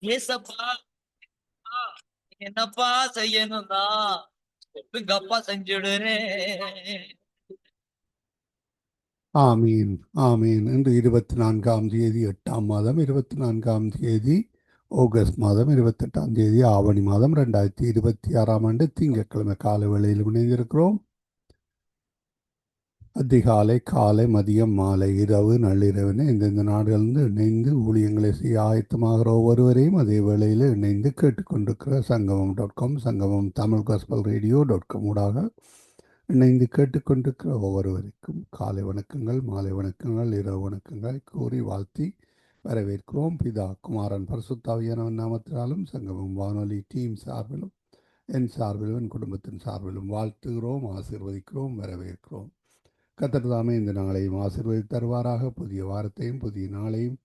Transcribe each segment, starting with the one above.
ஏசப்பா என்னப்பா செய்யணும்னா சொல்லுங்கப்பா செஞ்சுடுறேன். ஆமீன் ஆமீன். இன்று 24 8 மாதம் 24 ஆகஸ்ட் மாதம் 28 ஆவணி மாதம் 2026 திங்கட்கிழமை காலை வேளையில் இணைந்திருக்கிறோம். அதிகாலை, காலை, மதியம், மாலை, இரவு, நள்ளிரவினை இந்தந்த நாடுகளிலிருந்து இணைந்து ஊழியங்களை செய்ய ஆயத்தமாகிற ஒவ்வொருவரையும் அதே வேளையில் இணைந்து கேட்டுக்கொண்டிருக்கிற சங்கமம்.com, சங்கமம் தமிழ் காஸ்பல் ரேடியோ.com ஊடாக இணைந்து கேட்டுக்கொண்டிருக்கிற ஒவ்வொருவருக்கும் காலை வணக்கங்கள், மாலை வணக்கங்கள், இரவு வணக்கங்கள் கூறி வாழ்த்தி வரவேற்கிறோம். பிதா, குமாரன், பரிசுத்தாவியானவன் நாமத்தினாலும் சங்கமம் வானொலி டீம் சார்பிலும் என் சார்பிலும் என் குடும்பத்தின் சார்பிலும் வாழ்த்துகிறோம், ஆசீர்வதிக்கிறோம், வரவேற்கிறோம். கர்த்தர் தாமே இந்த நாளையும் ஆசீர்வதித்து தருவாராக. புதிய வாரத்தையும் புதிய நாளையும்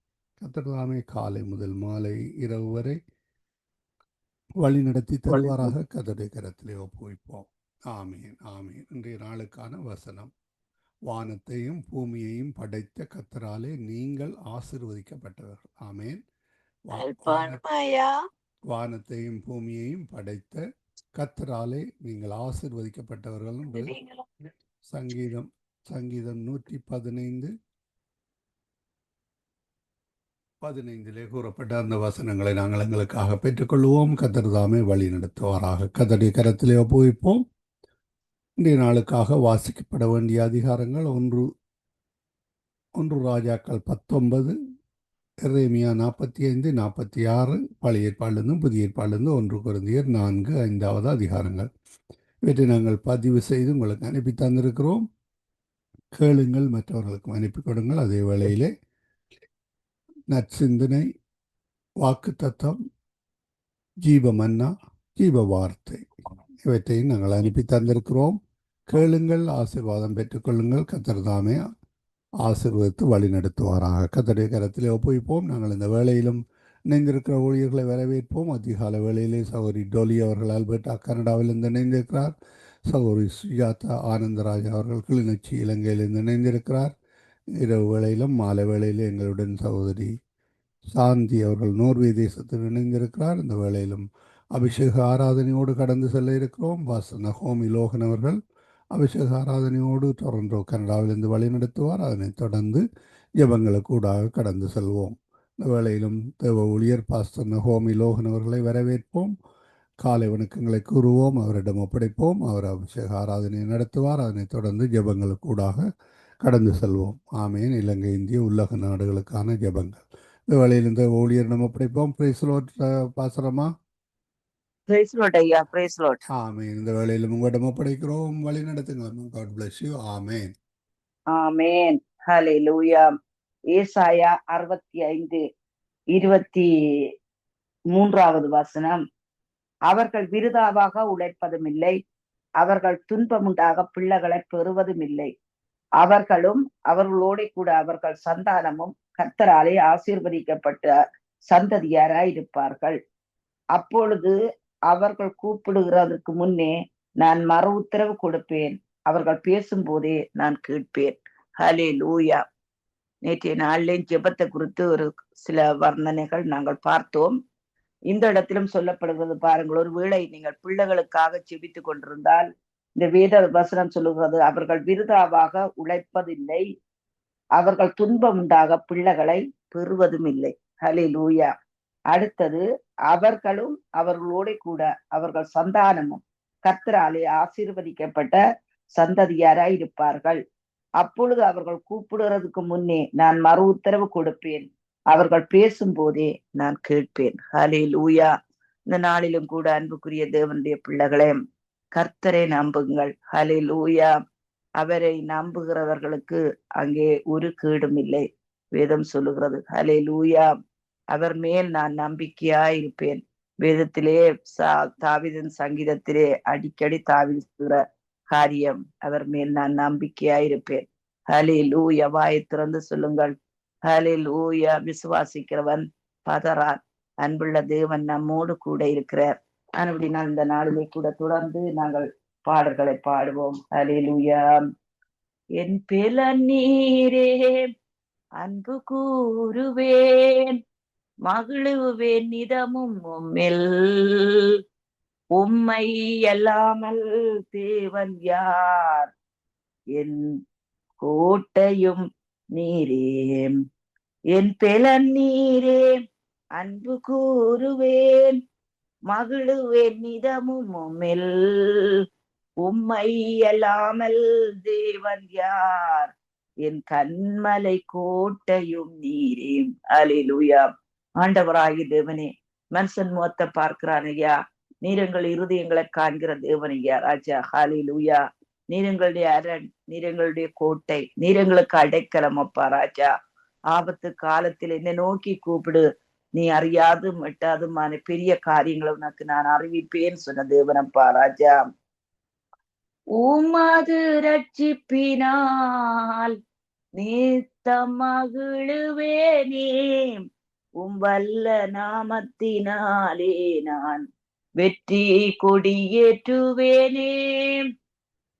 கர்த்தர் தாமே காலை முதல் மாலை இரவு வரை வழி நடத்தி தருவாராக. கர்த்தருடைய கரத்திலே ஒப்புவிப்போம். ஆமீன் ஆமீன். இன்றைய நாளுக்கான வசனம்: வானத்தையும் பூமியையும் படைத்த கர்த்தராலே நீங்கள் ஆசீர்வதிக்கப்பட்டவர்கள். ஆமேன். வானத்தையும் பூமியையும் படைத்த கர்த்தராலே நீங்கள் ஆசீர்வதிக்கப்பட்டவர்கள் என்று சங்கீதம் 115:15 கூறப்பட்ட அந்த வசனங்களை நாங்கள் எங்களுக்காக பெற்றுக்கொள்வோம். கர்த்தர் தாமே வழி நடத்துவாராக. கர்த்தருடைய கரத்திலே ஒப்புவிப்போம். இன்றைய நாளுக்காக வாசிக்கப்பட வேண்டிய அதிகாரங்கள்: ஒன்று ராஜாக்கள் 19, எரேமியா 45, 46, பழைய ஏற்பாடிலிருந்தும் புதிய ஏற்பாடிலிருந்து 1 கொரிந்தியர் 4, 5வது அதிகாரங்கள். இவற்றை நாங்கள் பதிவு செய்து உங்களுக்கு அனுப்பி தந்திருக்கிறோம். கேளுங்கள், மற்றவர்களுக்கும் அனுப்பி கொடுங்கள். அதே வேளையிலே நற்சிந்தனை, வாக்குத்தத்தம், ஜீவமன்னா, ஜீவ வார்த்தை இவற்றையும் நாங்கள் அனுப்பி தந்திருக்கிறோம். கேளுங்கள், ஆசீர்வாதம் பெற்றுக்கொள்ளுங்கள். கர்த்தர் தாமே ஆசீர்வதித்து வழி நடத்துவாராக. கர்த்தருடைய கரத்திலே ஒப்புவிப்போம். நாங்கள் இந்த வேளையிலும் இணைந்திருக்கிற ஊழியர்களை வரவேற்போம். அதிகால வேளையிலே சகோதரி டோலி அவர்கள் ஆல்பர்டா கனடாவிலிருந்து இணைந்திருக்கிறார். சகோதரி சுஜாதா ஆனந்தராஜ் அவர்கள் கிளிநொச்சி இலங்கையிலிருந்து இணைந்திருக்கிறார். இரவு வேளையிலும் மாலை வேளையிலே எங்களுடன் சகோதரி சாந்தி அவர்கள் நோர்வே தேசத்தில் இணைந்திருக்கிறார். இந்த வேளையிலும் அபிஷேக ஆராதனையோடு கடந்து செல்ல இருக்கிறோம். பாஸ்டர் நகோமி லோகன் அவர்கள் அபிஷேக ஆராதனையோடு டொரண்டோ கனடாவிலிருந்து வழி நடத்துவார். அதனைத் தொடர்ந்து ஜெபங்களுக்கூடாக கடந்து செல்வோம். இந்த வேளையிலும் தேவ ஊழியர் பாஸ்டர் நகோமி லோகன் அவர்களை வரவேற்போம். காலை வணக்கங்களை கூறுவோம், அவரிடம் ஒப்படைப்போம். அவர் அபிஷேக ஆராதனை நடத்துவார். அதனைத் தொடர்ந்து ஜெபங்களுக்கூடாக கடந்து செல்வோம். ஆமேன். இலங்கை, இந்திய, உலக நாடுகளுக்கான ஜெபங்கள். இந்த வேளையில் இந்த ஊழியர் நம்ம படைப்போம். பிரைஸ் லார்ட் பாசரமா. பிரைஸ் லார்ட் ஐயா, பிரைஸ் லார்ட். ஆமேன். இந்த வேளையிலும் உங்களிடம் ஒப்படைக்கிறோம், வழி நடத்துங்க. God bless you. ஆமேன் ஆமேன். ஹல்லேலூயா. ஏசாயா 65:23வது வசனம்: அவர்கள் விருதாவாக உழைப்பதும் இல்லை, அவர்கள் துன்பமுண்டாக பிள்ளைகளை பெறுவதும் இல்லை. அவர்களும் அவர்களோட கூட அவர்கள் சந்தானமும் கர்த்தராலே ஆசீர்வதிக்கப்பட்ட சந்ததியாராய் இருப்பார்கள். அப்பொழுது அவர்கள் கூப்பிடுகிறதற்கு முன்னே நான் மறு உத்தரவு கொடுப்பேன், அவர்கள் பேசும்போதே நான் கேட்பேன். ஹல்லேலூயா. நேற்றைய நாளிலேயும் ஜெபத்தை குறித்து ஒரு சில வர்ணனைகள் நாங்கள் பார்த்தோம். இந்த இடத்திலும் சொல்லப்படுகிறது பாருங்கள். ஒருவேளை நீங்கள் பிள்ளைகளுக்காக ஜெபித்து கொண்டிருந்தால் இந்த வேத வசனம் சொல்லுகிறது, அவர்கள் விருதாவாக உழைப்பதில்லை, அவர்கள் துன்பம் உண்டாக பிள்ளைகளை பெறுவதும் இல்லை. ஹல்லேலூயா. அடுத்தது, அவர்களும் அவர்களோட கூட அவர்கள் சந்தானமும் கர்த்தராலே ஆசீர்வதிக்கப்பட்ட சந்ததியாராய் இருப்பார்கள். அப்பொழுது அவர்கள் கூப்பிடுறதுக்கு முன்னே நான் மறு உத்தரவு கொடுப்பேன், அவர்கள் பேசும்போதே நான் கேட்பேன். ஹல்லேலூயா. இந்த நாளிலும் கூட அன்புக்குரிய தேவனுடைய பிள்ளைகளே, கர்த்தரை நம்புங்கள். ஹல்லேலூயா. அவரை நம்புகிறவர்களுக்கு அங்கே ஒரு கேடும் இல்லை. வேதம் சொல்லுகிறது. ஹல்லேலூயா. அவர் மேல் நான் நம்பிக்கையாயிருப்பேன். வேதத்திலே தாவீதின் சங்கீதத்திலே அடிக்கடி தாவீதுகிற காரியம், அவர் மேல் நான் நம்பிக்கையாயிருப்பேன். ஹல்லேலூயா. வாயை திறந்து சொல்லுங்கள். ஹல்லேலூயா. விசுவாசிக்கிறவன் பதறான். அன்புள்ள தேவன் நம்மோடு கூட இருக்கிறார். அப்படினால் இந்த நாளிலே கூட தொடர்ந்து நாங்கள் பாடல்களை பாடுவோம். ஹல்லேலூயா. என் பெலன் நீரே, அன்பு கூறுவேன், மகிழுவேன் நிதமும் உம்மில். உம்மை அல்லாமல் தேவன் யார்? என் கோட்டையும் நீரே, என் பெலன் நீரே, அன்பு கூறுவேன். மகிழுவேன் நிதமும் உம்மில். உம்மை அல்லாமல் தேவன் யார்? என் கண்மலை கோட்டையும் நீரே. அல்லேலூயா. ஆண்டவராகிய தேவனே, மனுஷன் முகத்தை பார்க்கிறான் ஐயா, நீரங்கள் இருதயங்களை காண்கிற தேவன் ஐயா ராஜா. ஹல்லேலூயா. நீரங்களுடைய அரண், நீரங்களுடைய கோட்டை, நீரங்களுக்கு அடைக்கலம் அப்பா ராஜா. ஆபத்து காலத்தில் என்னை நோக்கி கூப்பிடு, நீ அறியாது மட்டாதுமான பெரிய காரியங்களை உனக்கு நான் அறிவிப்பேன் சொன்ன தேவனப்பா ராஜா. உமது ரட்சிப்பினால் நித்தம் மகிழுவேனே. வல்ல நாமத்தினாலே நான் வெற்றி கொடியேற்றுவேனே.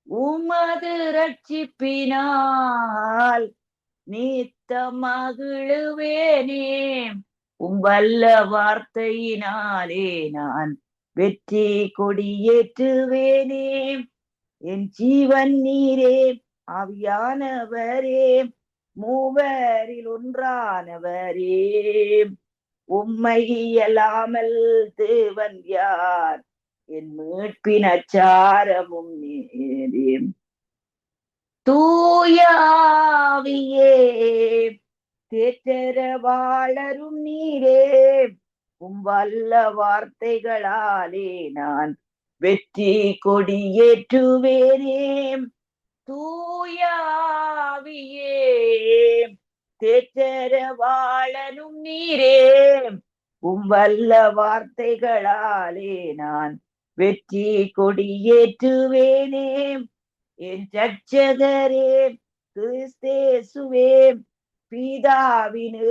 உமது ரட்சிப்பினால் நித்தம் மகிழுவேனே. வல்ல வார்த்தையினாலே நான் வெற்றி கொடியேற்றுவேனே. என் ஜீவன் நீரே, ஆவியானவரே, மூவரில் ஒன்றானவரே. உம்மை அல்லாமல் தேவன் யார்? என் மீட்பின் அச்சாரமும் நீரே. தூய ஆவியே, தேற்றரவாளரும் நீரே. வல்ல வார்த்தைகளாலே நான் வெற்றி கொடியேற்றுவேனே. தூய ஆவியே, தேற்றரவாளனும் நீரே. வல்ல வார்த்தைகளாலே நான் வெற்றி கொடியேற்றுவேனே. என் ரட்சகரே கிறிஸ்தேசுவே, பிதாவின்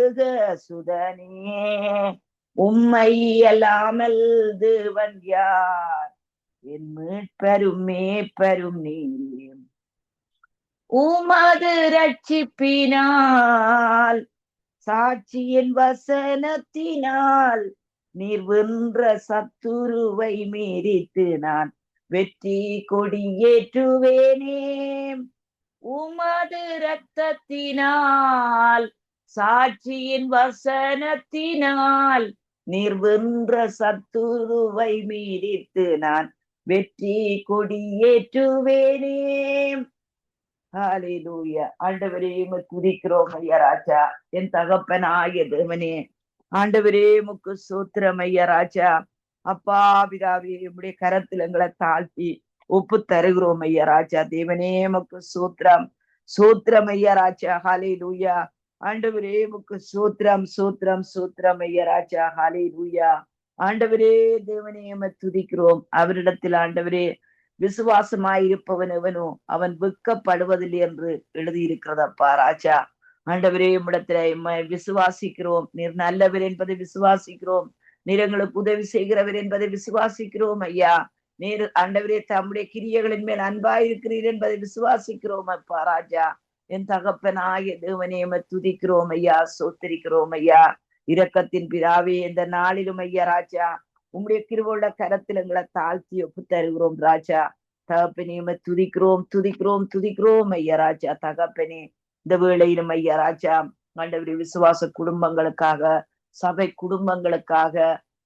சுதனே, உம்மை அல்லாமல் தேவன் யார்? என் மீட்பரும் மேய்ப்பரும் நீரே. உமது ரட்சிப்பினால், சாட்சியின் வசனத்தினால் நீர் வென்ற சத்துருவை மீறித்து நான் வெற்றி கொடியேற்றுவேனே. உமது இரத்தத்தினால், சாட்சியின் வசனத்தினால் நீர் வென்ற சத்துருவை மீறித்து நான் வெற்றி கொடியேற்றுவேனே. ஹல்லேலூயா. ஆண்டவரே உம்மை துதிக்கிறோம் ஐயா ராஜா, என் தகப்பனாகிய தேவனே. ஆண்டவரே உமக்கு ஸ்தோத்திரம் ஐயா ராஜா. அப்பா பிதாவே, உம்முடைய கரத்தில் எங்களை தாழ்த்தி ஒப்பு தருகிறோம் ஐயா ராஜா. தேவனே உமக்கு ஸ்தோத்திரம், ஸ்தோத்திரம் ஐயா ராஜா. ஹல்லேலூயா. ஆண்டவரே உமக்கு ஸ்தோத்திரம், ஸ்தோத்திரம், ஸ்தோத்திரம் ஐயா ராஜா. ஹல்லேலூயா. ஆண்டவரே தேவனே உம்மை துதிக்கிறோம். அவரிடத்தில் ஆண்டவரே விசுவாசமாயிருப்பவன் எவனோ அவன் வெட்கப்படுவதில்லை என்று எழுதியிருக்கிறதப்பா ராஜா. ஆண்டவரே உம்மிடத்துல விசுவாசிக்கிறோம். நீர் நல்லவர் என்பதை விசுவாசிக்கிறோம். நீர் எங்களுக்கு உதவி செய்கிறவர் என்பதை விசுவாசிக்கிறோம் ஐயா. நீர் ஆண்டவரே தம்முடைய கிரியைகளின் மேல் அன்பாயிருக்கிறீர் என்பதை விசுவாசிக்கிறோம் அப்பா ராஜா. என் தகப்பனாகிய தேவனே உம்மை துதிக்கிறோம் ஐயா, ஸ்தோத்திரிக்கிறோம் ஐயா. இரக்கத்தின் பிதாவே, இந்த நாளிலும் ஐயா ராஜா உம்முடைய கிருபையுள்ள கரத்தில் எங்களை தாழ்த்தி ஒப்பு தருகிறோம் ராஜா. தகப்பனே உம்மை துதிக்கிறோம், துதிக்கிறோம், துதிக்கிறோம் ஐயா ராஜா. தகப்பனே இந்த வேளையிலும் ஐயா ராஜா ஆண்டவரே விசுவாச குடும்பங்களுக்காக, சபை குடும்பங்களுக்காக,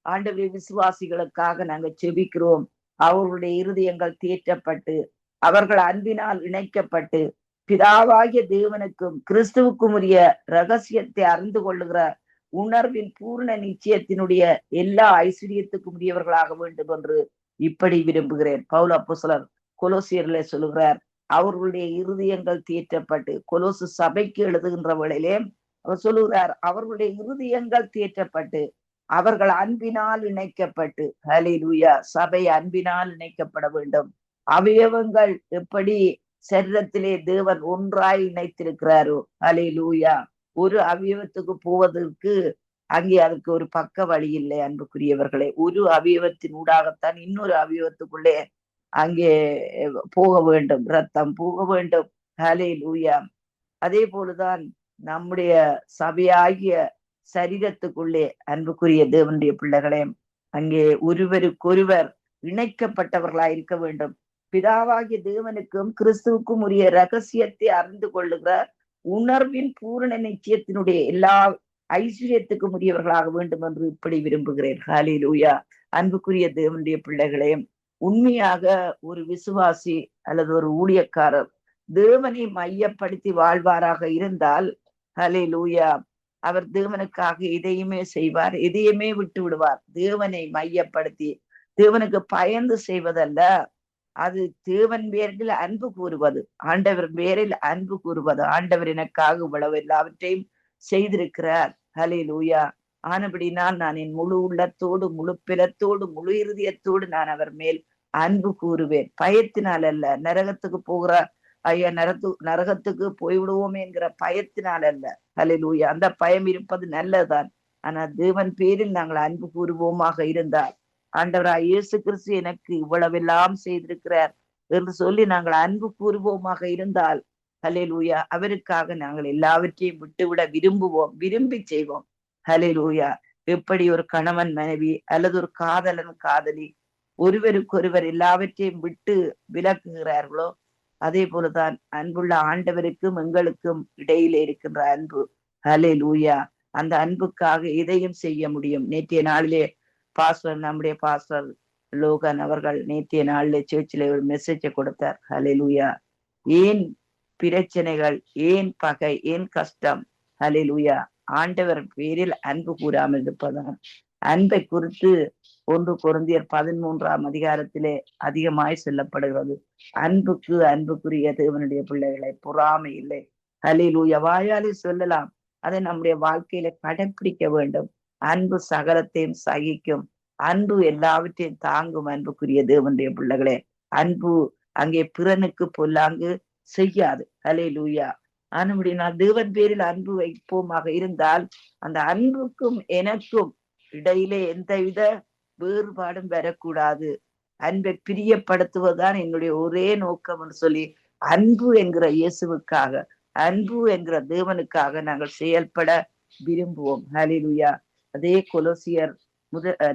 ஆண்டவரே விசுவாசிகளுக்காக நாங்க செபிக்கிறோம். அவர்களுடைய இருதயங்கள் தேற்றப்பட்டு, அவர்கள் அன்பினால் இணைக்கப்பட்டு, பிதாவாகிய தேவனுக்கும் கிறிஸ்துவுக்கும் உரிய ரகசியத்தை அறிந்து கொள்ளுகிற உணர்வின் பூர்ண நிச்சயத்தினுடைய எல்லா ஐஸ்வர்யத்துக்கும் உரியவர்களாக வேண்டும் என்று இப்படி விரும்புகிறேன். பவுல் அப்போஸ்தலர் கொலோசியர்ல சொல்லுகிறார், அவர்களுடைய இருதயங்கள் தேற்றப்பட்டு. கொலோசு சபைக்கு எழுதுகின்ற வேளையிலே அவர் சொல்லுகிறார், அவர்களுடைய இருதயங்கள் தேற்றப்பட்டு, அவர்கள் அன்பினால் இணைக்கப்பட்டு. ஹல்லேலூயா. சபை அன்பினால் இணைக்கப்பட வேண்டும். அவயவங்கள் எப்படி சரீரத்திலே தேவன் ஒன்றாய் இணைத்திருக்கிறாரோ, ஹல்லேலூயா, ஒரு அவயவத்துக்கு போவதற்கு அங்கே அதுக்கு ஒரு பக்க வழி இல்லை அன்புக்குரியவர்களே. ஒரு அவயவத்தின் ஊடாகத்தான் இன்னொரு அவயவத்துக்குள்ளே அங்கே போக வேண்டும், ரத்தம் போக வேண்டும். ஹல்லேலூயா. அதே போலதான் நம்முடைய சபையாகிய சரீரத்துக்குள்ளே அன்புக்குரிய தேவனுடைய பிள்ளைகளே அங்கே ஒருவருக்கொருவர் இணைக்கப்பட்டவர்களாய் இருக்க வேண்டும். பிதாவாகிய தேவனுக்கும் கிறிஸ்துவுக்கும் உரிய ரகசியத்தை அறிந்து கொள்ளுகிற உணர்வின் பூரண நிச்சயத்தினுடைய எல்லா ஐஸ்வர்யத்துக்கும் உரியவர்களாக வேண்டும் என்று இப்படி விரும்புகிறேன். ஹல்லேலூயா. அன்புக்குரிய தேவனுடைய பிள்ளைகளே, உண்மையாக ஒரு விசுவாசி அல்லது ஒரு ஊழியக்காரர் தேவனை மையப்படுத்தி வாழ்வாராக இருந்தால், ஹல்லேலூயா, அவர் தேவனுக்காக எதையுமே செய்வார், எதையுமே விட்டு விடுவார். தேவனை மையப்படுத்தி தேவனுக்கு பயந்து செய்வதல்ல, அது தேவன் பேரில் அன்பு கூறுவது, ஆண்டவர் பேரில் அன்பு கூறுவது. ஆண்டவர் எனக்காக இவ்வளவு எல்லாவற்றையும் செய்திருக்கிறார், ஹல்லேலூயா. ஆனபடினால் நான் என் முழு உள்ளத்தோடு, முழு பிறத்தோடு, முழு இருதயத்தோடு நான் அவர் மேல் அன்பு கூறுவேன். பயத்தினால் அல்ல, நரகத்துக்கு போகிற ஐயா நரகத்துக்கு போய்விடுவோமே என்கிற பயத்தினால் அல்ல. ஹல்லேலூயா. அந்த பயம் இருப்பது நல்லதுதான். ஆனா தேவன் பேரில் நாங்கள் அன்பு கூறுவோமாக இருந்தால், ஆண்டவராய் இயேசு கிறிஸ்து எனக்கு இவ்வளவெல்லாம் செய்திருக்கிறார் என்று சொல்லி நாங்கள் அன்பு கூறுவோமாக இருந்தால், ஹல்லேலூயா, அவருக்காக நாங்கள் எல்லாவற்றையும் விட்டுவிட விரும்புவோம், விரும்பி செய்வோம். ஹல்லேலூயா. எப்படி ஒரு கணவன் மனைவி அல்லது ஒரு காதலன் காதலி ஒருவருக்கொருவர் எல்லாவற்றையும் விட்டு விலக்குகிறார்களோ, அதே போலதான் அன்புள்ள ஆண்டவருக்கும் எங்களுக்கும் இடையிலே இருக்கின்ற அன்பு. ஹல்லேலூயா. அந்த அன்புக்காக எதையும் செய்ய முடியும். நேற்றைய நாளிலே நம்முடைய பாஸ்டர் லோகன் அவர்கள் நேற்றைய நாளிலே சர்ச்சில் ஒரு மெசேஜை கொடுத்தார். ஹல்லேலூயா. ஏன் பிரச்சனைகள், ஏன் பகை, ஏன் கஷ்டம்? ஹல்லேலூயா. ஆண்டவர் பேரில் அன்பு கூறாமல் இருப்பதான். அன்பை குறித்து 1 கொரிந்தியர் 13ஆம் அதிகாரத்திலே அதிகமாய் சொல்லப்படுகிறது. அன்புக்குரிய தேவனுடைய பிள்ளைகளை பொறாமை இல்லை. ஹல்லேலூயா. வாயாலே சொல்லலாம், அதை நம்முடைய வாழ்க்கையில கடைபிடிக்க வேண்டும். அன்பு சகலத்தையும் சகிக்கும், அன்பு எல்லாவற்றையும் தாங்கும். அன்புக்குரிய தேவனுடைய பிள்ளைகளே, அன்பு அங்கே பிறனுக்கு பொல்லாங்கு செய்யாது. ஹல்லேலூயா. ஆனபடினால் தேவன் பேரில் அன்பு வைப்போமாக இருந்தால், அந்த அன்புக்கும் எனக்கும் இடையிலே எந்தவித வேறுபாடும் வரக்கூடாது. அன்பை பிரியப்படுத்துவதுதான் என்னுடைய ஒரே நோக்கம் என்று சொல்லி, அன்பு என்கிற இயேசுவுக்காக, அன்பு என்கிற தேவனுக்காக நாங்கள் செயல்பட விரும்புவோம். ஹல்லேலூயா. அதே கொலோசியர்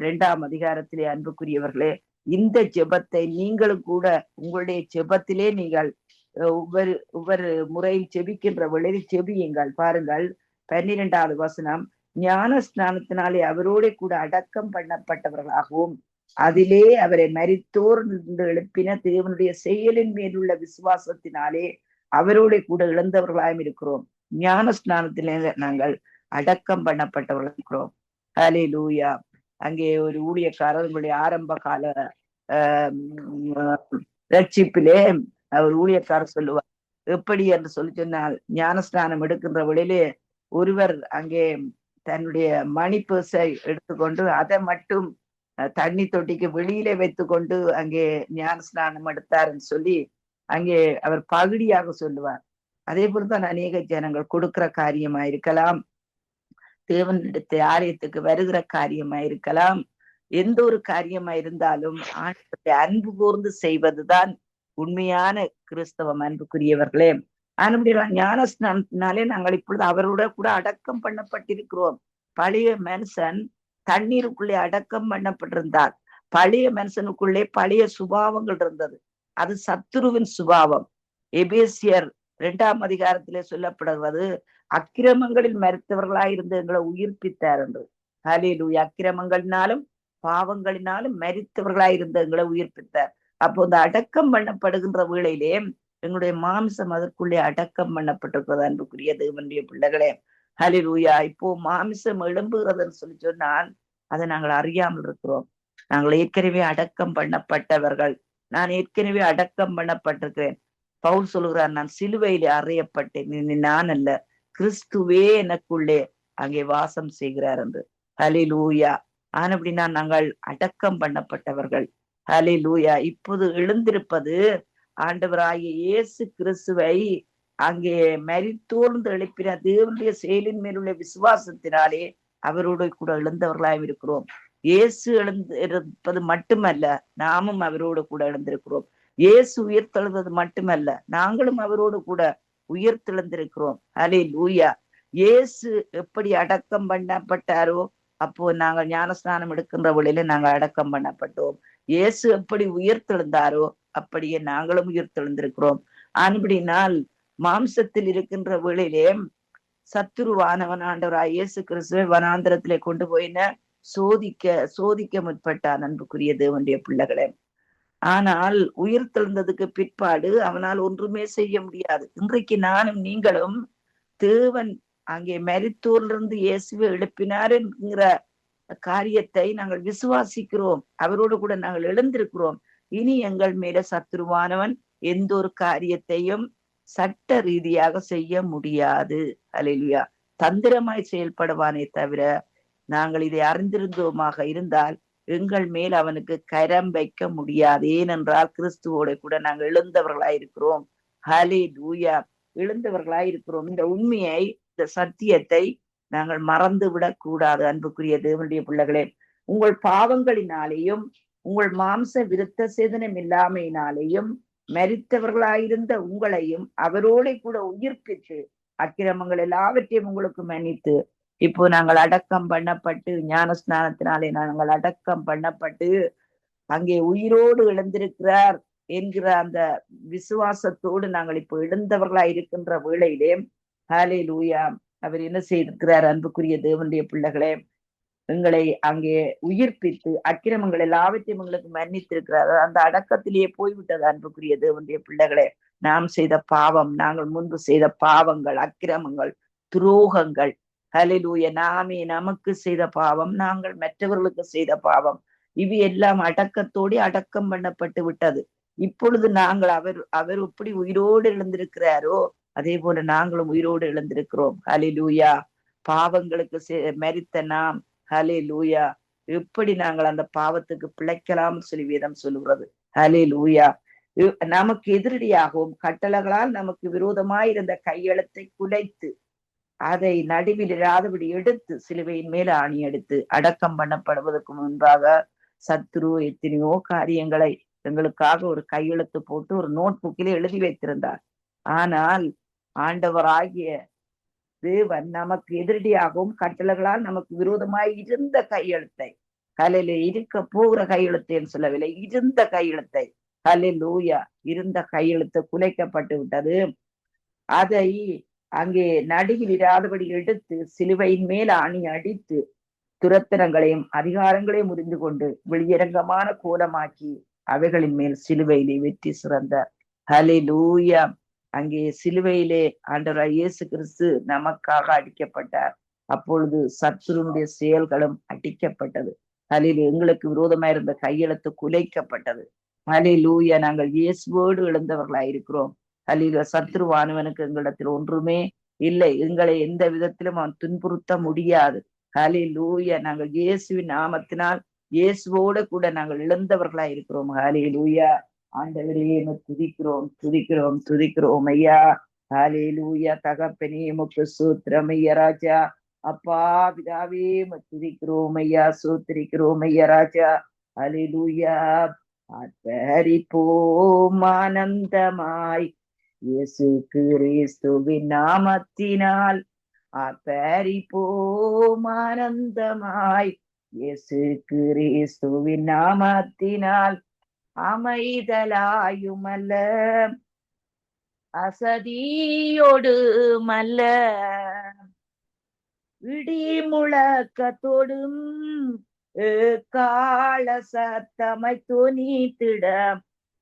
2ஆம் அதிகாரத்திலே அன்புக்குரியவர்களே, இந்த ஜெபத்தை நீங்களும் கூட உங்களுடைய ஜெபத்திலே நீங்கள் ஒவ்வொரு முறையும் செபிக்கின்ற வேளையில் செபியுங்கள். பாருங்கள், 12வது வசனம், ஞான ஸ்நானத்தினாலே அவரோட கூட அடக்கம் பண்ணப்பட்டவர்களாகவும் அதிலே அவரை மரித்தோர் எழுப்பின தேவனுடைய செயலின் மேலுள்ள விசுவாசத்தினாலே அவரோட கூட இழந்தவர்களாயும் இருக்கிறோம். ஞான ஸ்நானத்திலே நாங்கள் அடக்கம் பண்ணப்பட்டவர்கள் இருக்கிறோம். ஹல்லேலூயா. அங்கே ஒரு ஊழியக்காரர் உங்களுடைய ஆரம்ப கால ரட்சிப்பிலே அவர் ஊழியக்காரர் சொல்லுவார், எப்படி என்று சொல்லி சொன்னால், ஞானஸ்நானம் எடுக்கின்ற வழியிலே ஒருவர் அங்கே தன்னுடைய மணிப்பேசை எடுத்துக்கொண்டு அதை மட்டும் தண்ணி தொட்டிக்கு வெளியிலே வைத்து கொண்டு அங்கே ஞானஸ்நானம் எடுத்தாருன்னு சொல்லி அங்கே அவர் பகுதியாக சொல்லுவார். அதே போலதான் அநேக ஜனங்கள் கொடுக்கிற காரியமா இருக்கலாம், தேவனிடத்தை ஆலயத்துக்கு வருகிற காரியமா இருக்கலாம், எந்த ஒரு காரியமா இருந்தாலும் ஆண்டவரை அன்பு கூர்ந்து செய்வதுதான் உண்மையான கிறிஸ்தவம். அன்புக்குரியவர்களே, ஞானஸ்நானத்தினாலே நாங்கள் இப்பொழுது அவரோட கூட அடக்கம் பண்ணப்பட்டிருக்கிறோம். பழைய மனுஷன் தண்ணீருக்குள்ளே அடக்கம் பண்ணப்பட்டிருந்தார். பழைய மனுஷனுக்குள்ளே பழைய சுபாவங்கள் இருந்தது, அது சத்துருவின் சுபாவம். எபேசியர் 2ஆம் அதிகாரத்திலே சொல்லப்படுவது, அக்கிரமங்களில் மரித்தவர்களாயிருந்து எங்களை உயிர்ப்பித்தார் என்று. ஹல்லேலூயா. அக்கிரமங்களினாலும் பாவங்களினாலும் மரித்தவர்களாயிருந்து எங்களை உயிர்ப்பித்தார். அப்போ இந்த அடக்கம் பண்ணப்படுகின்ற வேளையிலே எங்களுடைய மாமிசம் அதற்குள்ளே அடக்கம் பண்ணப்பட்டிருக்கிறது. அன்புக்குரிய தேவனுடைய பிள்ளைகளே, ஹல்லேலூயா. இப்போ மாமிசம் எழும்புகிறதுன்னு சொல்லி சொன்னால் அதை நாங்கள் அறியாமல் இருக்கிறோம். நாங்கள் ஏற்கனவே அடக்கம் பண்ணப்பட்டவர்கள். நான் ஏற்கனவே அடக்கம் பண்ணப்பட்டிருக்கிறேன். பவுல் சொல்லுகிறார், நான் சிலுவையிலே அறையப்பட்டேன், நான் அல்ல, கிறிஸ்துவே எனக்குள்ளே அங்கே வாசம் செய்கிறார் என்று. ஹல்லேலூயா. ஆனபடினா நாங்கள் அடக்கம் பண்ணப்பட்டவர்கள். ஹல்லேலூயா. இப்போது எழுந்திருப்பது ஆண்டவராகிய இயேசு கிறிஸ்துவை அங்கே மரித்தோர்ந்து எழுப்பின தேவனுடைய செயலின் மேலுள்ள விசுவாசத்தினாலே அவரோடு கூட எழுந்தவர்களாக இருக்கிறோம். இயேசு எழுந்திருப்பது மட்டுமல்ல, நாமும் அவரோடு கூட எழுந்திருக்கிறோம். இயேசு உயிர்த்தெழுந்தது மட்டுமல்ல, நாங்களும் அவரோடு கூட உயிர்த்தெழுந்திருக்கிறோம். ஹல்லேலூயா. இயேசு எப்படி அடக்கம் பண்ணப்பட்டாரோ அப்போ நாங்கள் ஞானஸ்நானம் எடுக்கின்ற வழியில நாங்கள் அடக்கம் பண்ணப்பட்டோம். இயேசு எப்படி உயிர்த்தெழுந்தாரோ அப்படியே நாங்களும் உயிர்த்தெழுந்திருக்கிறோம். அன்படினால் மாம்சத்தில் இருக்கின்ற வேளையிலே சத்துருவானவன் ஆண்டவராய் இயேசு கிறிஸ்துவை வனாந்திரத்திலே கொண்டு போயின சோதிக்க முற்பட்டான் அன்புக்குரிய தேவனுடைய பிள்ளைகளே. ஆனால் உயிர்த்தெழுந்ததுக்கு பிற்பாடு அவனால் ஒன்றுமே செய்ய முடியாது. இன்றைக்கு நானும் நீங்களும் தேவன் அங்கே மரித்தோரிலிருந்து இயேசுவை எழுப்பினார் என்கிற காரியத்தை நாங்கள் விசுவாசிக்கிறோம். அவரோடு கூட நாங்கள் எழுந்திருக்கிறோம். இனி எங்கள் மேல சத்துருவானவன் எந்த ஒரு காரியத்தையும் சட்ட ரீதியாக செய்ய முடியாது. அல்லேலூயா. தந்திரமாய் செயல்படுவானே தவிர நாங்கள் இதை அறிந்திருந்தோமாக இருந்தால் எங்கள் மேல் அவனுக்கு கரம் வைக்க முடியாது. ஏனென்றால் கிறிஸ்துவோட கூட நாங்கள் எழுந்தவர்களாயிருக்கிறோம். ஹல்லேலூயா. எழுந்தவர்களாயிருக்கிறோம். இந்த உண்மையை, இந்த சத்தியத்தை நாங்கள் மறந்து விடக் கூடாது. அன்புக்குரிய தேவனுடைய பிள்ளைகளே, உங்கள் பாவங்களினாலேயும் உங்கள் மாம்ச விருத்த சேதனம் இல்லாமையினாலேயும் மரித்தவர்களாயிருந்த உங்களையும் அவரோட கூட உயிர்ப்பித்து அக்கிரமங்கள் எல்லாவற்றையும் உங்களுக்கு மன்னித்து இப்போ நாங்கள் அடக்கம் பண்ணப்பட்டு ஞானஸ்நானத்தினாலே நாங்கள் அடக்கம் பண்ணப்பட்டு அங்கே உயிரோடு எழுந்திருக்கிறார் என்கிற அந்த விசுவாசத்தோடு நாங்கள் இப்போ எழுந்தவர்களா இருக்கின்ற வேளையிலே ஹல்லேலூயா அவர் என்ன செய்திருக்கிறார்? அன்புக்குரிய தேவனுடைய பிள்ளைகளே, எங்களை அங்கே உயிர்ப்பித்து அக்கிரமங்கள் எல்லாவற்றையும் எங்களுக்கு மன்னித்திருக்கிறார். அந்த அடக்கத்திலேயே போய்விட்டது. அன்புக்குரிய தேவனுடைய பிள்ளைகளே, நாம் செய்த பாவம், நாங்கள் முன்பு செய்த பாவங்கள், அக்கிரமங்கள், துரோகங்கள், ஹல்லேலூயா, நாமே நமக்கு செய்த பாவம், நாங்கள் மற்றவர்களுக்கு செய்த பாவம், இவை எல்லாம் அடக்கத்தோடு அடக்கம் பண்ணப்பட்டு விட்டது. இப்பொழுது நாங்கள் அவர் எப்படி உயிரோடு எழுந்திருக்கிறாரோ அதே போல நாங்களும் உயிரோடு எழுந்திருக்கிறோம். ஹல்லேலூயா. பாவங்களுக்கு மரித்த நாம், ஹல்லேலூயா, எப்படி நாங்கள் அந்த பாவத்துக்கு பிழைக்கலாம் சொல்லி வேதம் சொல்லுகிறது. ஹல்லேலூயா. நமக்கு எதிரடியாகவும் கட்டளைகளால் நமக்கு விரோதமாயிருந்த கையெழுத்தை குலைத்து அதை நடுவில் இராதபடி எடுத்து சிலுவையின் மேல ஆணி எடுத்து அடக்கம் பண்ணப்படுவதற்கு முன்பாக சத்துரு எத்தனையோ காரியங்களை எங்களுக்காக ஒரு கையெழுத்து போட்டு ஒரு நோட் புக்கிலே எழுதி வைத்திருந்தார். ஆனால் ஆண்டவராகிய தேவன் நமக்கு எதிரடியாகவும் கட்டளைகளால் நமக்கு விரோதமாய் இருந்த கையெழுத்தை, கலையில இருக்க போகிற கையெழுத்தேன்னு சொல்லவில்லை, இருந்த கையெழுத்தை, ஹல்லேலூயா, இருந்த கையெழுத்து குலைக்கப்பட்டு விட்டது. அதை அங்கே நடுவில் இராதபடி எடுத்து சிலுவையின் மேல் ஆணி அடித்து துரத்தனங்களையும் அதிகாரங்களையும் முறிந்து கொண்டு வெளியரங்கமான கோலமாக்கி அவைகளின் மேல் சிலுவையிலே வெற்றி சிறந்தார். ஹல்லேலூயா. அங்கே சிலுவையிலே ஆண்டவராய் இயேசு கிறிஸ்து நமக்காக அடிக்கப்பட்டார். அப்பொழுது சத்துருடைய செயல்களும் அடிக்கப்பட்டது. ஹல்லேலூயா. எங்களுக்கு விரோதமாய் இருந்த கையெழுத்து குலைக்கப்பட்டது. ஹல்லேலூயா. நாங்கள் இயேசுவோடு எழுந்தவர்களாயிருக்கிறோம். ஹல்லேலூயா. சத்துருவானவனுக்கு எங்களிடத்தில் ஒன்றுமே இல்லை. எங்களை எந்த விதத்திலும் அவன் துன்புறுத்த முடியாது. ஹல்லேலூயா. நாங்கள் இயேசுவின் நாமத்தினால் இயேசுவோட கூட நாங்கள் எழுந்தவர்களாயிருக்கிறோம். ஹல்லேலூயா. ஆண்டவரே துதிக்கிறோம் ஐயா. ஹல்லேலூயா. தகப்பனே உமக்கு ஸ்தோத்திரம் ஐயா ராஜா. அப்பா பிதாவே துதிக்கிறோம் ஐயா, ஸ்தோத்திரிக்கிறோம் ஐயா ராஜா. ஹல்லேலூயா. ஆர்ப்பரிப்போம் ஆனந்தமாய் இயேசு கிறிஸ்துவின் நாமத்தினால், ஆர்ப்பரிப்போம் ஆனந்தமாய் இயேசு கிறிஸ்துவின் நாமத்தினால், அமைதலாயுமல்ல அசதியோடு மல்ல இடி முழக்கத்தோடும் கால சத்தமை துணித்திட,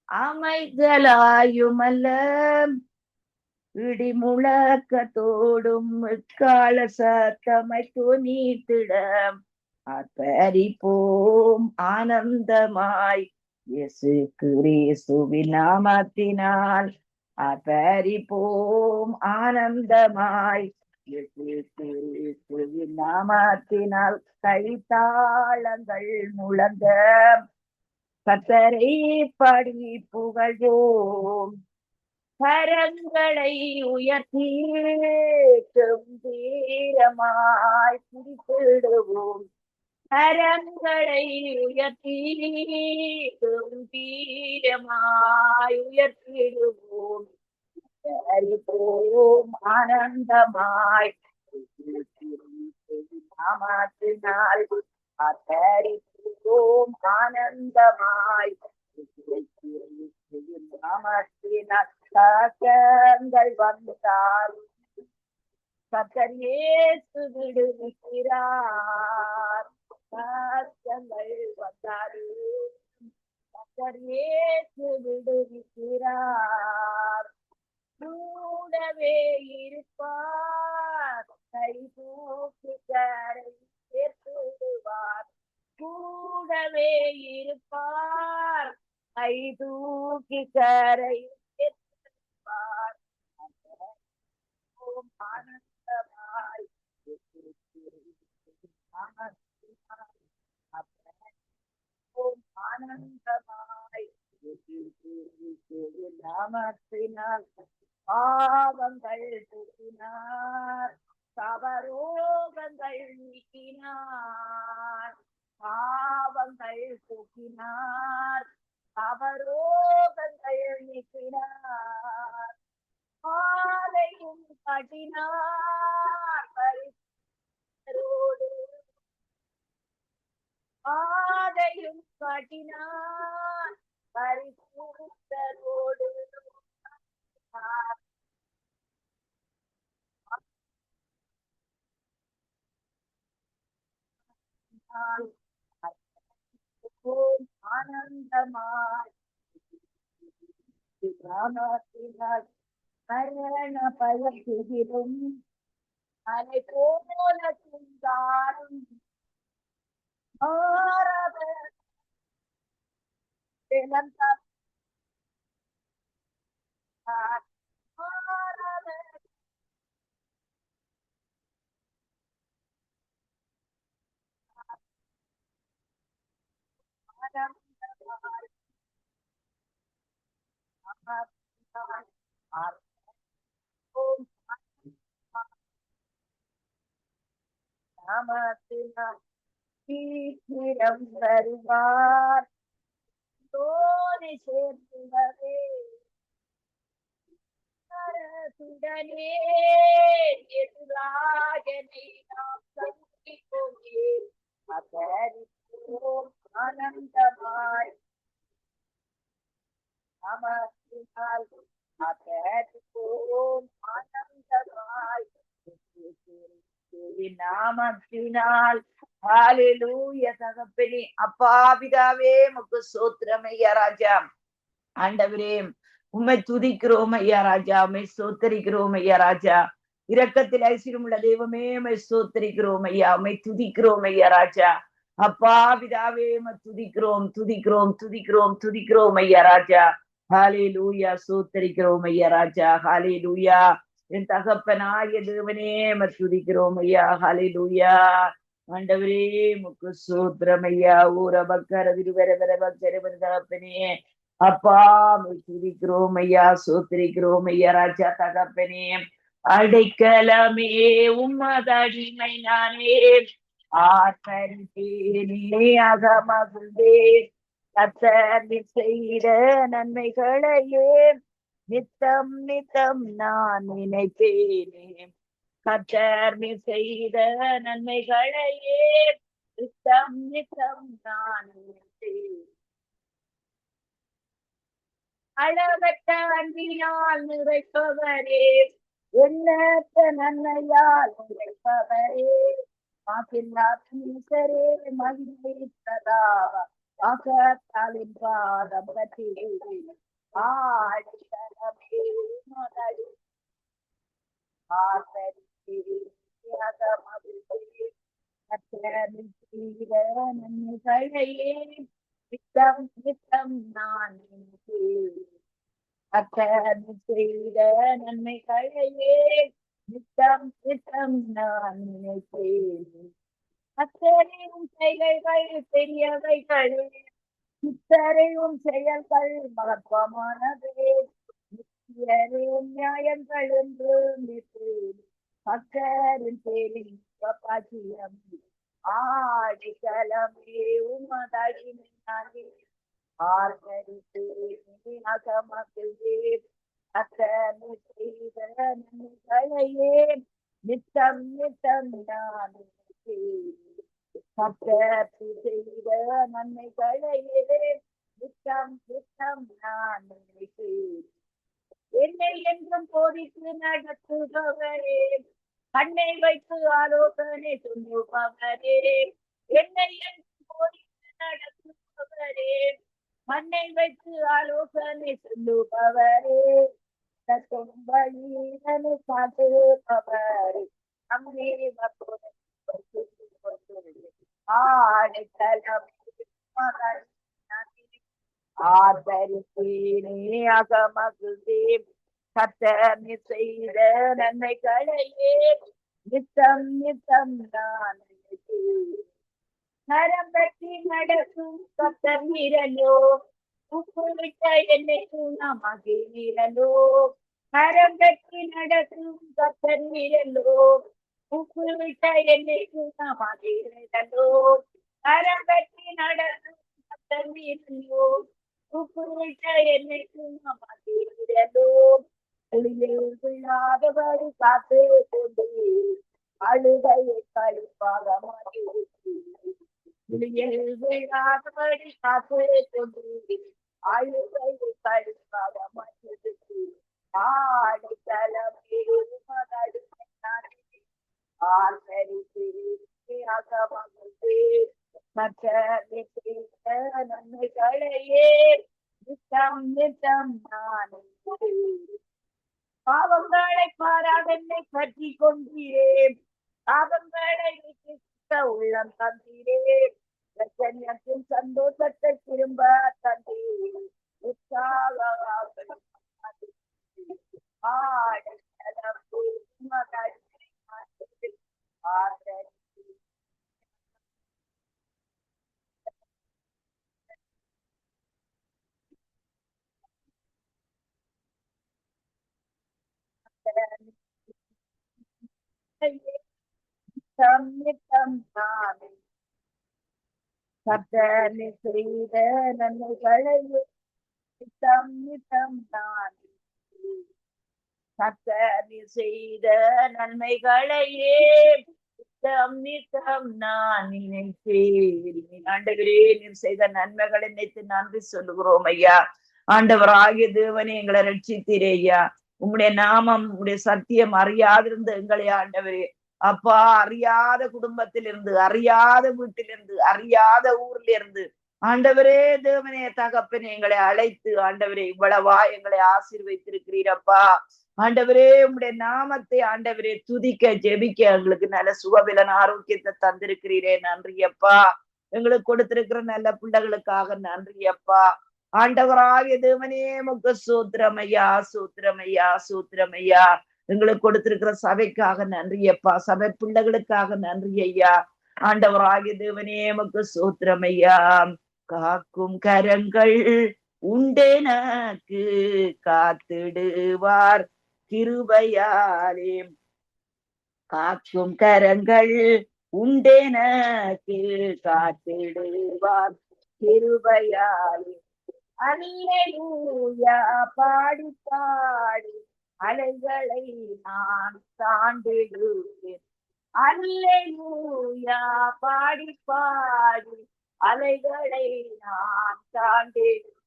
அமைதலாயுமல்ல இடி முழக்கத்தோடும் கால சத்தமை துணித்திட, ஆர்ப்பரிப்போம் ஆனந்தமாய் இயேசு கிறிஸ்துவின் நாமத்தினால், ஆர்ப்பரிப்போம் ஆனந்தமாய் இயேசு கிறிஸ்துவின் நாமத்தினால். கைத்தாளங்கள் முழங்க கர்த்தரை பாடி புகழ்வோம், கரங்களை உயர்த்தி கம்பீரமாய் குறிப்பிடுவோம், கரங்களை உயர்த்தி கம்பீரமாய் உயர்த்திடுவோம், ஆனந்தமாய் நாமத்தினால் ஆதரிப்போம் ஆனந்தமாய். நாமத்தினால் கஷ்டங்கள் வந்தாலும் கர்த்தர் இயேசு விடுவிக்கிறார். கஷ்டங்கள் வந்தாலும் கர்த்தர் இயேசு விடுவிக்கிறார். கூடவே இருப்பார், கை தூக்கி கரை சேர்த்துடுவார். கூடவே இருப்பார், கை தூக்கி கரை சேர்த்துடுவார். ஆனந்தமாய் ஆனந்தமாய் நாமத்தினால் பாவங்கள் போக்கினார், சவரோகங்கள் நீக்கினார். பாவங்கள் போக்கினார், சவரோகங்கள் நீக்கினார். பாதையும் கட்டினார் பரிசுத்தரோடு. பாதையும் கட்டினார் பரிசுத்தரோடு. ஆனந்தமாய் கிராமத்தினால் மரண பயத்திலும் அலை போல சிந்தாரும் மாறாத தினந்தார் மாறாத ஆனந்தமாய் நாமத்தினால் சீக்கிரம் வருவார், தோணி சேர்த்துவதே அரசுடனே எதிராகனை நாம் சந்திப்போமே. அதரிப்போம் ஆனந்தமாய் நாமத்தினால் அதரிப்போம் ஆனந்தமாய் நாமத்தினால். ஹல்லேலூயா தகப்பனே. அப்பா பிதாவே உமக்கு ஸ்தோத்திரம் ஐயா ராஜா. ஆண்டவரே உம்மை துதிக்கிறோம் ஐயா ராஜா, உம்மை ஸ்தோத்தரிக்கிறோம் ஐயா ராஜா. இரக்கத்தில் ஐஸ்வர்யம் உள்ள தெய்வமே உம்மை ஸ்தோத்தரிக்கிறோம் ஐயா, உம்மை துதிக்கிறோம் ஐயா ராஜா. அப்பா பிதாவே உம்மை துதிக்கிறோம் துதிக்கிறோம் துதிக்கிறோம் துதிக்கிறோம் ஐயா ராஜா. ஹல்லேலூயா ஸ்தோத்தரிக்கிறோம் ஐயா ராஜா. ஹல்லேலூயா என் தகப்பனாகிய தேவனே உம்மை துதிக்கிறோம் ஐயா. ஹல்லேலூயா ஆண்டவரே உமக்கு ஸ்தோத்திரம் ஐயா. ஊர பக்கர விருவர வர பக்கர தகப்பனே அப்பா உம்மை துதிக்கிறோம் ஐயா, ஸ்தோத்திரிக்கிறோம் ஐயா ராஜா. தகப்பனே அடைக்கலமே உம்மதடிமை நானே, ஆர்ப்பரித்தேனே அகமகிழ்ந்தே. கர்த்தர் செய்த நன்மைகளையே நித்தம் நித்தம் நான் நினைப்பேனே. கர்த்தர் செய்த நன்மைகளையே நித்தம் நித்தம் நான் நினைப்பேன். அளவற்ற அன்பினால் நிறைப்பவரே, எண்ணற்ற நன்மையால் நிறைப்பவரே, மாசில்லா ஈசரே மகிமை சதாவ ஆகத்தாலின் பாதம் பற்றியே ஆடித்தனமே மதடி நன்மைகளையே நித்தம் நித்தம் நான் நினைப்பேன். செய்த நன்மைகளையே நித்தம் நித்தம் நான் நினைப்பேன். அத்தனையும் செயல்கள் பெரியவைகளே, இத்தனையும் செயல்கள் மகத்துவமானதே. நித்தியரும் நியாயங்கள் என்று பக்கரின் பேரின் பாக்கியம் ஆடிக்கலமே உமதடிமை நானே, ஆர்ப்பரித்து அகமகிழ்ந்தே. அத்தனை செய்த நன்மைகளையே நித்தம் நித்தம் நான் கர்த்தர் செய்த நன்மைகளையே நித்தம் நித்தம் நான் நினைக்கிறேன். என்னை என்றும் போதித்து நடத்துபவரே, கண்ணை வைத்து ஆலோசனை சொல்லுபவரே, என்னை என்றும் போதித்து நடத்துபவரே, மண்ணை வைத்து ஆலோசனை சொல்லுபவரே, வழியினு காட்டுபவரே, அங்கே ஆதரித்தேனே அகமகுதே கர்த்தர் செய்த நன்மைகளையே நித்தம் நித்தம் நான் கரம் பற்றி நடக்கும் கர்த்தர் வீரலோ உப்பு விட்ட என்னை குணமாகி வீரலோ கரம் பற்றி நடக்கும் கர்த்தர் வீரலோ உப்பு விட்ட என்னை குணமாகி வீரலோ கரம் பற்றி நடக்கும் கர்த்தர் வீரலோ உப்பு விட்ட என்னை குணமாகி வீரலோ விழாதபடி காத்து கொண்டு அழுகையை கழிப்பாக மாற்றி விழாதபடி காத்து கொண்டு அழுகையை கழிப்பாக மாற்றி ஆடை தலைமை நன்மைகளையே நித்தம் நித்தம் நான் பாவங்களை பாராதென்னை பற்றி கொண்டீரே, பாவங்களை உள்ளம் தந்தீரே, பிரச்சனையத்தின் சந்தோஷத்தை திரும்ப தந்தீரே, கர்த்தர் செய்த நன்மைகளையே நித்தம் நித்தம் நான் கர்த்தர் செய்த நன்மைகளையே நித்தம் நித்தம் நான் நினைத்தேன். ஆண்டவரே, நீர் செய்த நன்மைகளை நினைத்து நன்றி சொல்லுகிறோம் ஐயா. ஆண்டவராகிய தேவனே, எங்களை ரட்சித்தீரே ஐயா. உம்முடைய நாமம், உம்முடைய சத்தியம் அறியாதிருந்த எங்களை ஆண்டவரே அப்பா, அறியாத குடும்பத்திலிருந்து, அறியாத வீட்டிலிருந்து, அறியாத ஊர்ல இருந்து ஆண்டவரே தேவனே தகப்பனே எங்களை அழைத்து ஆண்டவரே இவ்வளவா எங்களை ஆசீர்வதித்திருக்கிறீரப்பா. ஆண்டவரே உம்முடைய நாமத்தை ஆண்டவரே துதிக்க ஜெபிக்க எங்களுக்கு நல்ல சுகபலன் ஆரோக்கியத்தை தந்திருக்கிறீரே, நன்றி அப்பா. எங்களுக்கு கொடுத்திருக்கிற நல்ல பிள்ளைகளுக்காக நன்றி அப்பா. ஆண்டவராகிய தேவனே உமக்கு சூத்திரமையா சூத்திரமையா சூத்திரமையா. எங்களுக்கு கொடுத்திருக்கிற சபைக்காக நன்றி அப்பா, சபை பிள்ளைகளுக்காக நன்றி ஐயா. ஆண்டவராகிய தேவனே உமக்கு சூத்திரமையா. காக்கும் கரங்கள் உண்டெனக்கு காத்திடுவார் கிருபையாலே, காக்கும் கரங்கள் உண்டெனக்கு காத்திடுவார் கிருபையாலே. அல்லேலூயா பாடி பாடி அலைகளை நான் தாண்டிடுவேன். அல்லேலூயா பாடி பாடி அலைகளை நான் தாண்டிடுவேன்.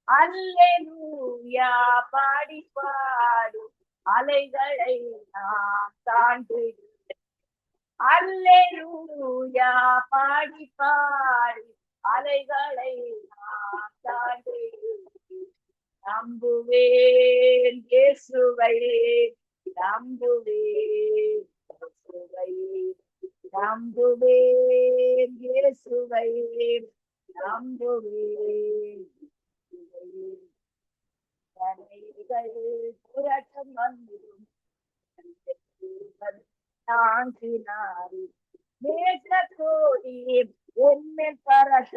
அல்லேலூயா பாடி பாடி அலைகளை நான் தாண்டிடுவேன். அல்லேலூயா பாடி பாடி அலைகளை நான் தாண்டிடுவேன். நம்புவேன் இயேசுவை, நம்புவேன் இயேசுவை, நம்புவேன் இயேசுவை, நம்புவேன் புரட்டம் வந்துடும் தாங்கினாரி நேச கோடி உன்மேல் பறக்க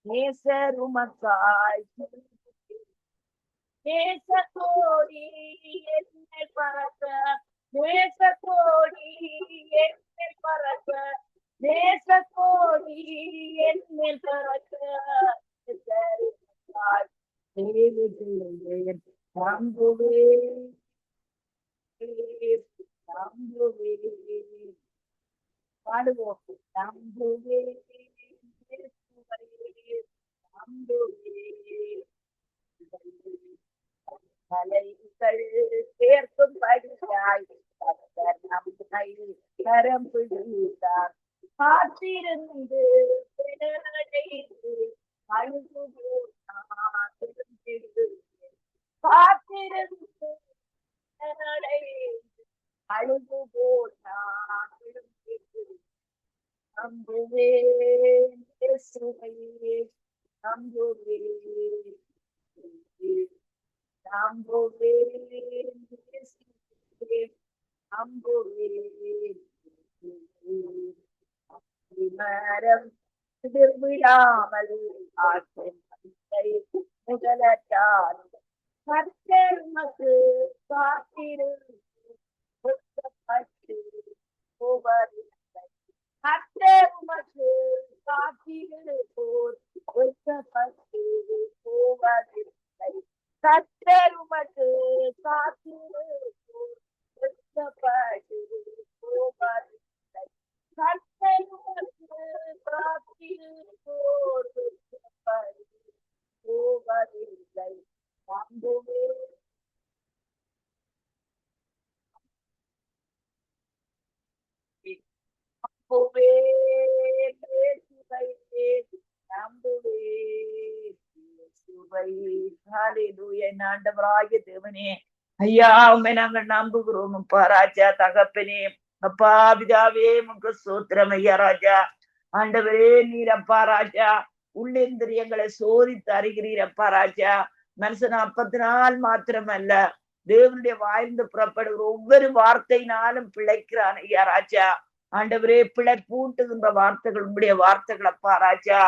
நேசருமக்காய் நேச கோடி என்மேல் பறக்க நேச கோடி என்மேல் பறக்க நேச கோடி என்மேல் பறக்க நம்புவேன் நம்புவேன் பாடுவோம். நம்புவேன் இயேசுவை, நம்புவேன். மலைகள் சேர்க்கும்படியாய் கர்த்தர் நம்மை கரம் பிடித்தார். காத்திருந்து பிறனடைந்து அழுகுவோர் நான் திரும்பிடுவேன். காத்திருந்து பிறனடைந்து அழுகுவோர் நான் திரும்பிடுவேன். நம்புவேன் இயேசுவை, நம்புவேன். நம்புவேன் இயேசுவை, நம்புவேன். மரம் விடாமல் ஆசை முதலால் கர்த்தர் உமக்கு காத்திருந்து போவதில்லை. கர்த்தர் உமக்கு காத்திருப்போர் ஒதுக்கப்பட்டு போவதில்லை. கர்த்தர் உமக்கு காத்திருப்போர் ஒதுக்கப்பட்டு போவதில்லை. கர்த்தர் உமக்கு காத்திருப்போர் ஒதுக்கப்பட்டு போவதில்லை. நம்புவேன் ஆண்டவராகிய தேவனே, ஐயா உண்மை நாங்கள் நம்புகிறோம். அப்பா ராஜா, தகப்பனே, அப்பா பிதாவே, உமக்கு ஸ்தோத்திரம். ஐயா ராஜா, ஆண்டவரே நீர் அப்பா ராஜா உள்ளேந்திரியங்களை சோதித்து அறிகிறீர். அப்பா ராஜா, மனுஷன் அப்பத்தினால் மாத்திரமல்ல, தேவனுடைய வாய்ந்து புறப்படுகிற ஒவ்வொரு வார்த்தையினாலும் பிழைக்கிறான். ஐயா ராஜா, ஆண்டவரே பிழைப்பூட்டுகின்ற வார்த்தைகள் உங்களுடைய வார்த்தைகள். அப்பா ராஜா,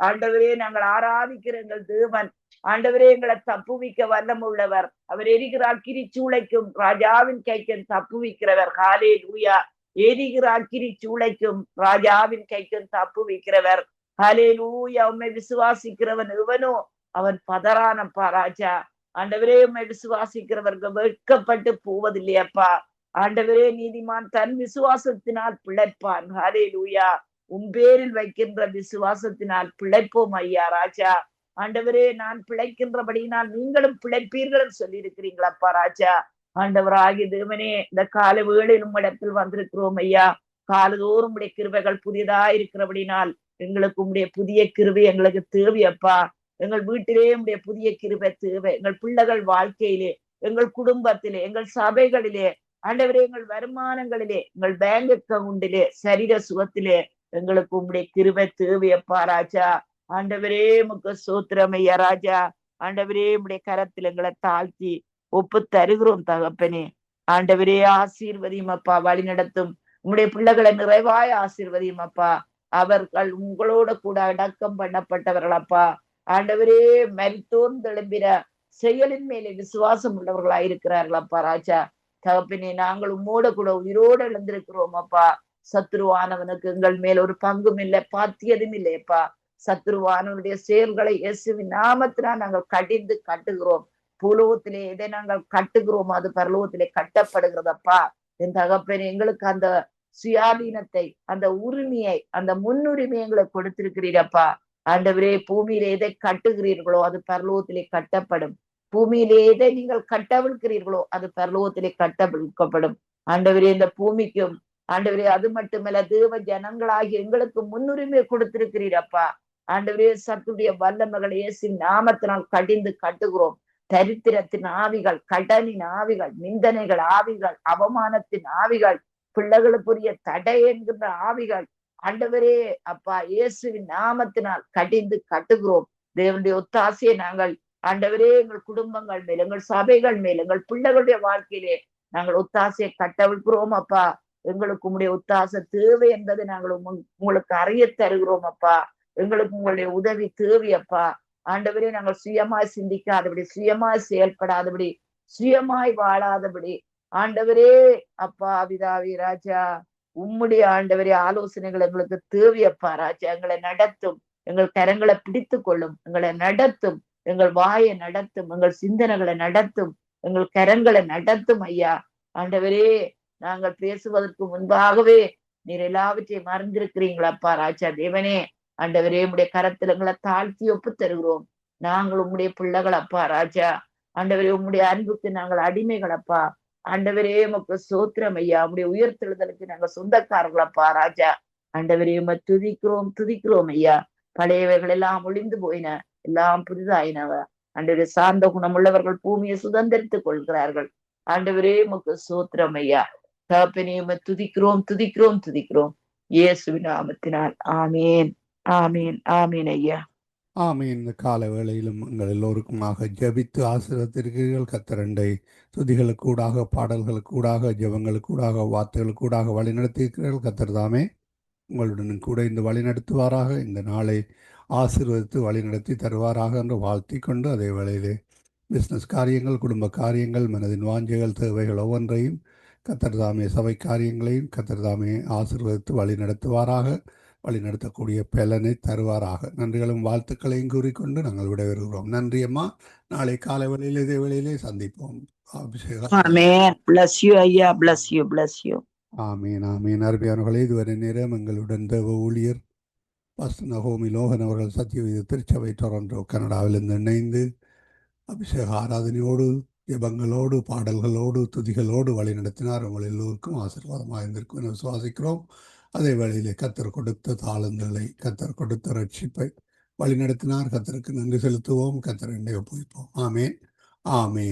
ஆண்டவரே நாங்கள் ஆராதிக்கிற எங்கள் தேவன், ஆண்டவரே எங்களை தப்புவிக்க வல்லம் உள்ளவர். அவர் எரிகிற அக்கிரி சூளைக்கும் ராஜாவின் கைக்கும் தப்புவிக்கிறவர். ஹல்லேலூயா. எரிகிற அக்கிரி சூளைக்கும் ராஜாவின் கைக்கும் தப்புவிக்கிறவர். ஹல்லேலூயா. உம்மை விசுவாசிக்கிறவன் எவனோ அவன் பதறான். அப்பா ராஜா, ஆண்டவரே உம்மை விசுவாசிக்கிறவர்கள் வெட்கப்பட்டு போவதில்லையப்பா. ஆண்டவரே, நீதிமான் தன் விசுவாசத்தினால் பிழைப்பான். ஹல்லேலூயா. உன் பேரில் வைக்கின்ற விசுவாசத்தினால் பிழைப்போம். ஐயா ராஜா, ஆண்டவரே நான் பிழைக்கின்றபடியினால் நீங்களும் பிழைப்பீர்கள் சொல்லி இருக்கிறீங்களப்பா ராஜா. ஆண்டவராகிய தேவனே, இந்த கால வேளையில் உம்மிடத்தில் வந்திருக்கிறோம். ஐயா, காலதோறும் உடைய கிருபைகள் புதியதா இருக்கிறபடினால் எங்களுக்கு உடைய புதிய கிருபை எங்களுக்கு தேவையப்பா. எங்கள் வீட்டிலே உடைய புதிய கிருபை தேவை. எங்கள் பிள்ளைகள் வாழ்க்கையிலே, எங்கள் குடும்பத்திலே, எங்கள் சபைகளிலே, ஆண்டவரே எங்கள் வருமானங்களிலே, எங்கள் பேங்க் அக்கவுண்டிலே, சரீர சுகத்திலே எங்களுக்கு உம்முடைய கிருபை தேவையப்பா ராஜா. ஆண்டவரே உமக்கு ஸ்தோத்திரம். ஐயா ராஜா, ஆண்டவரே உம்முடைய கரத்தில் எங்களை தாழ்த்தி ஒப்பு தருகிறோம் தகப்பனே. ஆண்டவரே ஆசீர்வதியும் அப்பா, வழி நடத்தும் உம்முடைய பிள்ளைகளை நிறைவாய் ஆசீர்வதியும் அப்பா. அவர்கள் உங்களோட கூட அடக்கம் பண்ணப்பட்டவர்கள் அப்பா. ஆண்டவரே மரித்தோர்ந்து எழும்பிற செயலின் மேலே விசுவாசம் உள்ளவர்களாய் இருக்கிறார்கள் அப்பா ராஜா. தகப்பனே, நாங்கள் உம்மோட கூட உயிரோடு எழுந்திருக்கிறோம் அப்பா. சத்ருவானவனுக்கு எங்கள் மேல் ஒரு பங்கும் இல்லை, பாத்தியதும் இல்லையப்பா. சத்ருவானவனுடைய செயல்களை இயேசுவின் நாமத்தினால் நாங்கள் கடிந்து கட்டுகிறோம். பூலோகத்திலே எதை நாங்கள் கட்டுகிறோம் அது பரலோகத்திலே கட்டப்படுகிறதப்பா. என் தகப்பனே, எங்களுக்கு அந்த சுயாதீனத்தை, அந்த உரிமையை, அந்த முன்னுரிமையை எங்களுக்கு கொடுத்திருக்கிறீரப்பா. ஆண்டவரே, பூமியிலே எதை கட்டுகிறீர்களோ அது பரலோகத்திலே கட்டப்படும். பூமியிலே எதை நீங்கள் கட்டவிழ்க்கிறீர்களோ அது பரலோகத்திலே கட்டவிழ்க்கப்படும். ஆண்டவரே, இந்த பூமிக்கும் ஆண்டவரே அது மட்டுமல்ல, தேவ ஜனங்களாகி எங்களுக்கு முன்னுரிமை கொடுத்திருக்கிறீரப்பா. ஆண்டவரே, சத்துடைய வல்லமைகளை இயேசுவின் நாமத்தினால் கடிந்து கட்டுகிறோம். தரித்திரத்தின் ஆவிகள், கடனின் ஆவிகள், நிந்தனைகள் ஆவிகள், அவமானத்தின் ஆவிகள், பிள்ளைகளுக்குரிய தடை என்கின்ற ஆவிகள், ஆண்டவரே அப்பா இயேசுவின் நாமத்தினால் கடிந்து கட்டுகிறோம். தேவனுடைய ஒத்தாசையை நாங்கள் ஆண்டவரே எங்கள் குடும்பங்கள் மேல், எங்கள் சபைகள் மேல், எங்கள் பிள்ளைகளுடைய வாழ்க்கையிலே நாங்கள் ஒத்தாசையை கட்டவிழ்கிறோம் அப்பா. எங்களுக்கு உங்களுடைய ஒத்தாசை தேவை என்பதை நாங்கள் உங்களுக்கு அறிய தருகிறோம் அப்பா. எங்களுக்கு உங்களுடைய உதவி தேவை அப்பா. ஆண்டவரே, நாங்கள் சுயமாய் சிந்திக்காதபடி, சுயமாய் செயல்படாதபடி, சுயமாய் வாழாதபடி, ஆண்டவரே அப்பா பிதாவே ராஜா, உம்முடைய ஆண்டவரே ஆலோசனைகள் எங்களுக்கு தேவையப்பா ராஜா. எங்களை நடத்தும், எங்கள் கரங்களை பிடித்து கொள்ளும், எங்களை நடத்தும், எங்கள் வாயை நடத்தும், எங்கள் சிந்தனைகளை நடத்தும், எங்கள் கரங்களை நடத்தும் ஐயா. ஆண்டவரே, நாங்கள் பேசுவதற்கு முன்பாகவே நீர் எல்லாவற்றையும் மறந்திருக்கிறீங்களப்பா ராஜா தேவனே. ஆண்டவரே உம்முடைய கரத்துல எங்களை தாழ்த்தி ஒப்பு தருகிறோம். நாங்கள் உம்முடைய பிள்ளைகளப்பா ராஜா. ஆண்டவரே உம்முடைய அன்புக்கு நாங்கள் அடிமைகளப்பா. ஆண்டவரே உமக்கு சோத்திரம் ஐயா. உம்முடைய உயர்த்தெழுதலுக்கு நாங்கள் சொந்தக்காரர்களப்பா ராஜா. ஆண்டவரே உம்மை துதிக்கிறோம் துதிக்கிறோம் ஐயா. பழையவைகள் எல்லாம் ஒளிந்து போயின, எல்லாம் புதிதாயினவ. ஆண்டவரே சார்ந்த குணமுள்ளவர்கள் பூமியை சுதந்திரித்துக் கொள்கிறார்கள். ஆண்டவரே உமக்கு சோத்திரம் ஐயா. தகப்பனே உம்மை துதிக்கிறோம் துதிக்கிறோம் துதிக்கிறோம் இயேசுவின் நாமத்தினால். ஆமீன் ஆமீன் ஆமீன் ஐயா. ஆமீன். இந்த கால வேளையிலும் எங்கள் எல்லோருக்குமாக ஜெபித்து ஆசீர்வதித்திருக்கிறீர்கள். கத்தரண்டை துதிகளுக்கூடாக, பாடல்களுக்கூடாக, ஜெபங்களுக்கூடாக, வார்த்தைகளுக்கூடாக வழிநடத்தியிருக்கிறீர்கள். கத்தர் தாமே உங்களுடன் கூட இந்த வழிநடத்துவாராக. இந்த நாளை ஆசீர்வதித்து வழிநடத்தி தருவாராக என்று வாழ்த்தி கொண்டு, அதே வேளையிலே பிஸ்னஸ் காரியங்கள், குடும்ப காரியங்கள், மனதின் வாஞ்சைகள், தேவைகள் ஒவ்வொன்றையும் கத்தர் தாமே, சபை காரியங்களையும் கத்தர் தாமே ஆசீர்வதித்து வழி நடத்துவாராக. வழி நடத்தக்கூடிய பலனை தருவாராக. நன்றிகளும் வாழ்த்துக்களையும் கூறிக்கொண்டு நாங்கள் விடைபெறுகிறோம். நன்றி அம்மா. நாளை காலை வேளையில் இதே வேளையிலே சந்திப்போம். அபிஷேகம். ஆமென். bless you ஐயா. bless you bless you. ஆமீன் ஆமீன். அருமையானவர்களே, இதுவரை நேரம் எங்களுடன் தேவ ஊழியர் பாஸ்டர் நகோமி லோகன் அவர்கள் சத்தியவேத திருச்சபை டொரண்டோ கனடாவிலிருந்து இணைந்து அபிஷேக ஆராதனையோடு, ஜெபங்களோடு, பாடல்களோடு, துதிகளோடு வழி நடத்தினார். உங்கள் எல்லோருக்கும் ஆசீர்வாதமாக இருந்திருக்கும் என விசுவாசிக்கிறோம். அதே வேளையிலே கத்தர் கொடுத்த தாளந்துகளை, கத்தர் கொடுத்த ரட்சிப்பை வழி நடத்தினார். கத்தருக்கு நன்றி செலுத்துவோம். கத்தர் என்னை ஒப்புவிப்போம். ஆமேன் ஆமேன்.